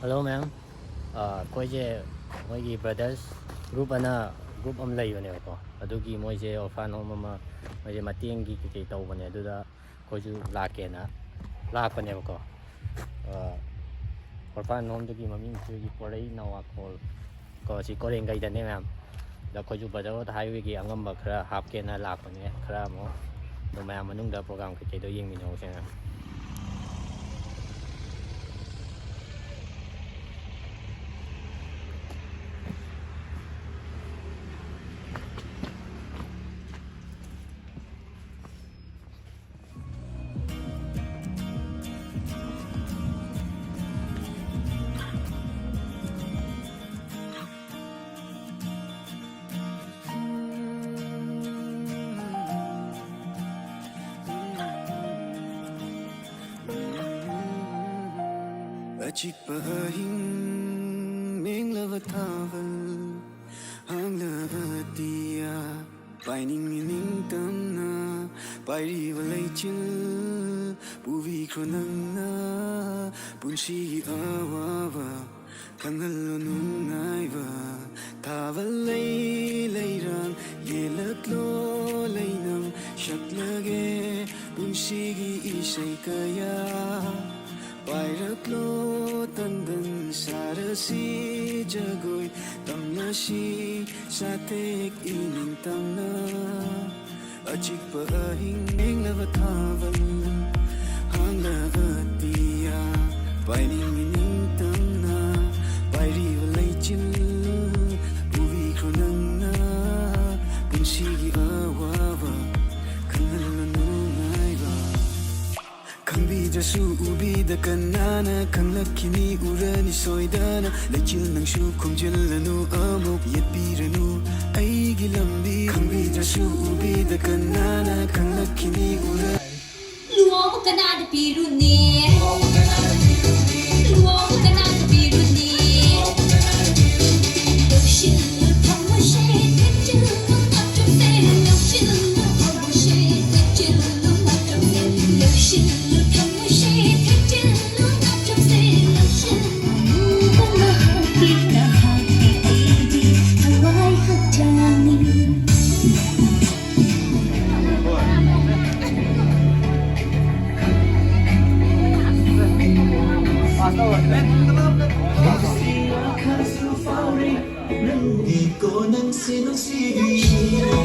Hello ma'am ꯑꯩꯈꯣꯏꯁꯦ ꯃꯣꯏꯒꯤ brothers group ꯑꯃ ꯂꯩꯕꯅꯦꯕꯀꯣ ꯑꯗꯨꯒꯤ ꯃꯣꯏꯁꯦ ꯑꯣꯔꯐꯥꯟ ꯍꯣꯝ ꯑꯃ ꯃꯣꯏꯁꯦ ꯃꯇꯦꯡꯒꯤ ꯀꯩꯀꯩ ꯇꯧꯕꯅꯦ ꯑꯗꯨꯗ ꯑꯩꯈꯣꯏꯁꯨ ꯂꯥꯛꯀꯦꯅ ꯂꯥꯛꯄꯅꯦꯕꯀꯣ ꯑꯣꯔꯐꯥꯟ ꯍꯣꯝꯗꯨꯒꯤ ꯃꯃꯤꯡꯁꯤꯒꯤ ꯄꯣꯏꯔꯩ ꯅꯋꯥꯀꯣꯜ ꯀꯣ ꯁꯤ ꯀꯣꯔꯦꯡꯒꯩꯗꯅꯦ ꯃꯌꯥꯝ ꯑꯗ ꯑꯩꯈꯣꯏꯁꯨ ꯕ꯭ꯔꯗꯔ ꯍꯥꯏꯋꯦꯒꯤ ꯑꯉꯝꯕ ꯈꯔ ꯍꯥꯞꯀꯦꯅ ꯂꯥꯛꯄꯅꯦ ꯈꯔ ꯑꯃꯨꯛ ꯑꯗꯣ ꯃꯌꯥꯝ ꯃꯅꯨꯡꯗ ꯄ꯭ꯔꯣꯒ꯭ꯔꯥꯝ ꯀꯩꯀꯩꯗꯣ ꯌꯦꯡꯃꯤꯟꯅꯧꯁꯦ ꯃꯌꯥꯝ ꯑꯆꯤꯛꯄ ꯑꯍꯤꯡ ꯃꯦꯡꯂꯕ ꯊꯥꯕꯜ ꯍꯥꯡꯂꯕ ꯑꯇꯤꯌꯥ ꯄꯥꯏꯅꯤꯡꯉꯤ ꯅꯤꯡꯇꯝꯅ ꯄꯥꯏꯔꯤꯕ ꯂꯩꯆꯤꯜ ꯄꯨꯕꯤꯈ꯭ꯔꯣ ꯅꯪꯅ ꯄꯨꯟꯁꯤꯒꯤ ꯑꯋꯥꯕ ꯈꯪꯍꯜꯂꯣ ꯅꯨꯡꯉꯥꯏꯕ ꯊꯥꯕꯜ ꯂꯩ ꯂꯩꯔꯥꯡ ꯌꯦꯜꯂꯛꯂꯣ ꯂꯩꯅꯝ ꯁꯛꯂꯒꯦ ꯄꯨꯟꯁꯤꯒꯤ ꯏꯁꯩ ꯀꯌꯥ ꯄꯥꯏꯔꯛꯂꯣ ꯇꯟꯗꯟ ꯁꯥꯔꯁꯤ ꯖꯒꯣꯏ ꯇꯝꯅꯁꯤ ꯁꯥꯊꯦꯛ ꯏꯅꯤꯡ ꯇꯝꯅ ꯑꯆꯤꯛꯄ ꯑꯍꯤꯡ ꯃꯦꯡꯂꯕ ꯊꯥꯕꯜ ꯍꯥꯡꯂꯕ ꯑꯇꯤꯌꯥ ꯄꯥꯏꯅꯤꯡꯉꯤ ꯅꯤꯡꯇꯝꯅ ꯄꯥꯏꯔꯤꯕ ꯂꯩꯆꯤꯜ ꯄꯨꯕꯤꯈ꯭ꯔꯣ ꯅꯪꯅ ꯄꯨꯟꯁꯤꯒꯤ ꯑꯋꯥꯕ ꯈꯪꯍꯜꯂꯣ ꯅꯨꯡꯉꯥꯏꯕ ꯈꯪꯕꯤꯗ꯭ꯔꯁꯨ ꯎꯕꯤꯗ ꯀꯅꯥꯅ ꯈꯪꯂꯛꯈꯤꯅꯤ ꯎꯔꯅꯤ ꯁꯣꯏꯗꯅ ꯂꯩꯆꯤꯜ ꯅꯪꯁꯨ ꯈꯣꯡꯖꯤꯜꯂꯅꯨ ꯑꯃꯨꯛ ꯌꯦꯠꯄꯤꯔꯅꯨ ꯑꯩꯒꯤ ꯂꯝꯕꯤ ꯈꯪꯕꯤꯗ꯭ꯔꯁꯨ ꯎꯕꯤꯗ ꯀꯅꯥꯅ ꯈꯪꯂꯛꯈꯤꯅꯤ ꯎꯔꯅꯤ luogo kanada piruni luogo kanada piruni Lotion power shade picture not to say lotion power shade picture not to say lotion power shade picture not to say lotion kana kita kitg hawai hatani Ikaw nang sinusigaw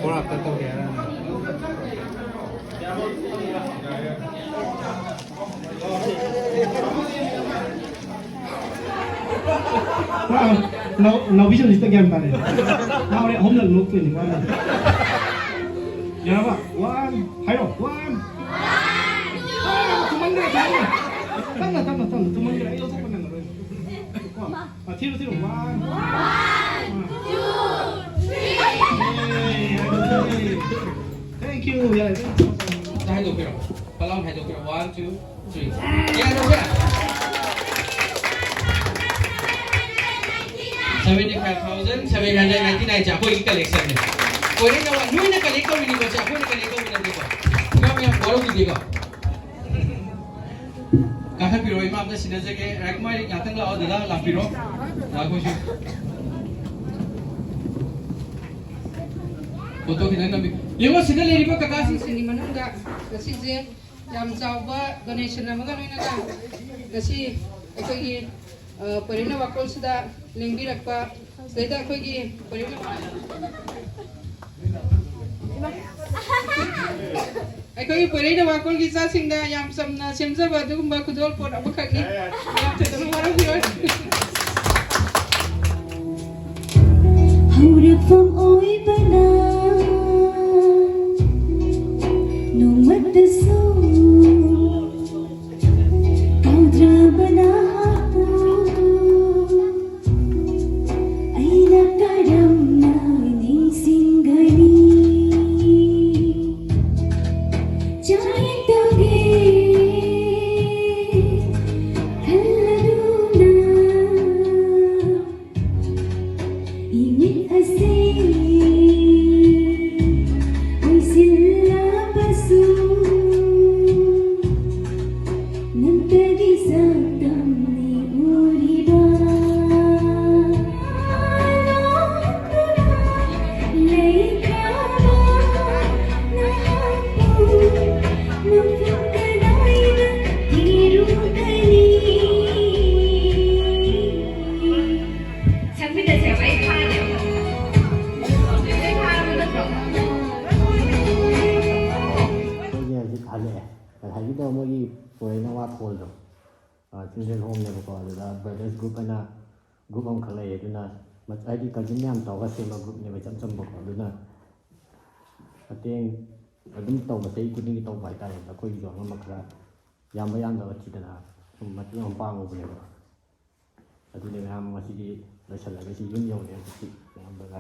After together. Now vision is the game pare. Now le home look to ni one. Ya ba? One. Hayo. One. Tumangre. Tama. Tumangre. Ayo sa panang ro. Tiro. One. 2, 3. Thank you. Yeah. hai đồ kiểu palong hai đồ kiểu 1 2 3 yeah đúng chưa 75,799 cha koi collection ne koi ne wa nui na collect ko ni ko cha koi na collect ko na ko ma boro ki ko ka ha piro imam da sina jage rakmai yatang la odala la piro la ko shi foto ki na yengo sina le ri ba ka ka sini manungga kasi je yam chawba donation amaga noina ga kasi akogi POIREI NAWAKON sida lengbi rakpa seda akogi POIREI akogi POIREI NAWAKON gi sa singda yam samna semjaba dugumba kudol pot abakagi yam tetanu mara hiro Huruf from oi bana Numat desu Kaudra bana hatu Aina kadam na ni singgani Chahi toge Kalladuna Ingin asing Ay sila basu Nagtagisang ni uriba Laikaba Nahapu Mapukanay na tirukani 장비대 제가 많이 파네요. ꯍꯧꯖꯤꯛ ꯍꯜꯂꯛꯑꯦ ꯉꯁꯥꯏꯒꯤꯗꯣ ꯃꯣꯏꯒꯤ ꯄꯣꯏꯔꯩ ꯅꯋꯥꯀꯣꯟꯗꯣ children ꯍꯣꯝꯅꯦꯕꯀꯣ ꯑꯗꯨꯗ brothers group ꯑꯅ group ꯑꯃꯈꯛ ꯂꯩꯌꯦ ꯑꯗꯨꯅ ꯍꯥꯏꯗꯤ cousin ꯃꯌꯥꯝ ꯇꯧꯔꯒ ꯁꯦꯝꯕ ꯒ꯭ꯔꯨꯞꯅꯦꯕ ꯏꯆꯝ ꯆꯝꯕꯀꯣ ꯑꯗꯨꯅ ꯃꯇꯦꯡ ꯑꯗꯨꯝ ꯇꯧꯕ ꯆꯍꯤ ꯈꯨꯗꯤꯡꯒꯤ ꯇꯧꯕ ꯍꯥꯏꯇꯥꯔꯦ ꯑꯩꯈꯣꯏꯒꯤꯁꯨ ꯑꯉꯝꯕ ꯈꯔ ꯌꯥꯝꯕ ꯌꯥꯝꯗꯕ ꯊꯤꯗꯅ ꯁꯨꯝ ꯃꯇꯦꯡ ꯑꯃ ꯄꯥꯡꯉꯨꯕꯅꯦꯕ ꯑꯗꯨꯅꯦ ꯃꯌꯥꯝ ꯉꯁꯤꯗꯤ ꯂꯣꯏꯁꯤꯜꯂꯒ ꯁꯤ ꯌꯨꯝ ꯌꯧꯔꯦ ꯍꯧꯖꯤꯛꯇꯤ ꯃꯌꯥꯝꯗꯒ